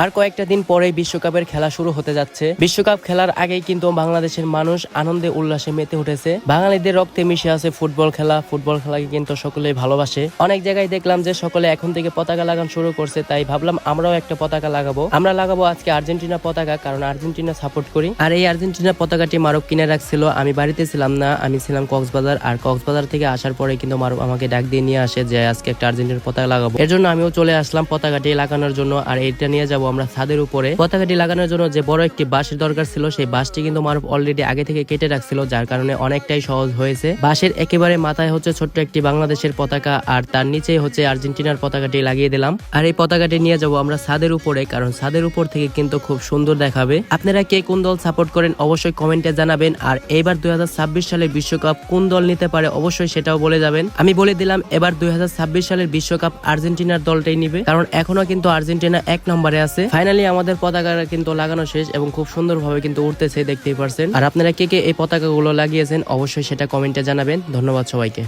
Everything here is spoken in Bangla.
আর কয়েকটা দিন পরেই বিশ্বকাপের খেলা শুরু হতে যাচ্ছে। বিশ্বকাপ খেলার আগেই কিন্তু বাংলাদেশের মানুষ আনন্দে উল্লাসে মেতে উঠেছে। বাঙালিদের রক্তে মিশে আছে ফুটবল খেলা। ফুটবল খেলাকে কিন্তু সকলেই ভালোবাসে। অনেক জায়গায় দেখলাম যে সকলে এখন থেকে পতাকা লাগানো শুরু করছে, তাই ভাবলাম আমরাও একটা পতাকা লাগাবো। আমরা লাগাবো আজকে আর্জেন্টিনা পতাকা, কারণ আর্জেন্টিনা সাপোর্ট করি। আর এই আর্জেন্টিনা পতাকাটি মারুফ কিনে রাখছিল, আমি বাড়িতে ছিলাম না, আমি ছিলাম কক্সবাজার। আর কক্সবাজার থেকে আসার পরে কিন্তু মারুফ আমাকে ডাক দিয়ে নিয়ে আসে যে আজকে একটা আর্জেন্টিনার পতাকা লাগাবো। এর জন্য আমিও চলে আসলাম পতাকাটি লাগানোর জন্য। আর এইটা নিয়ে যাবো আমরা ছাদের উপরে। পতাকাটি লাগানোর জন্য যে বড় একটি বাঁশের দরকার ছিল, সেই বাঁশটি কিন্তু মারুফ অলরেডি আগে থেকে কেটে রাখছিল, যার কারণে অনেকটাই সহজ হয়েছে। বাঁশের একেবারে মাথায় হচ্ছে ছোট্ট একটি বাংলাদেশের পতাকা, আর তার নিচেই হচ্ছে আর্জেন্টিনার পতাকাটি লাগিয়ে দিলাম। আর এই পতাকাটি নিয়ে যাবো আমরা ছাদের উপরে, কারণ ছাদের উপর থেকে কিন্তু খুব সুন্দর দেখাবে। আপনারা কে কোন দল সাপোর্ট করেন অবশ্যই কমেন্টে জানাবেন। আর এবার 2026 সালের বিশ্বকাপ কোন দল নিতে পারে অবশ্যই সেটাও বলে যাবেন। আমি বলে দিলাম এবার 2026 সালের বিশ্বকাপ আর্জেন্টিনার দলটাই নিবে, কারণ এখনো কিন্তু আর্জেন্টিনা 1 নম্বরে আছে। ফাইনালি আমাদের পতাকা কিন্তু লাগানো শেষ এবং খুব সুন্দরভাবে কিন্তু উঠতেছে, দেখতেই পারছেন। আর আপনারা কে কে এই পতাকাগুলো লাগিয়েছেন অবশ্যই সেটা কমেন্টে জানাবেন। ধন্যবাদ সবাইকে।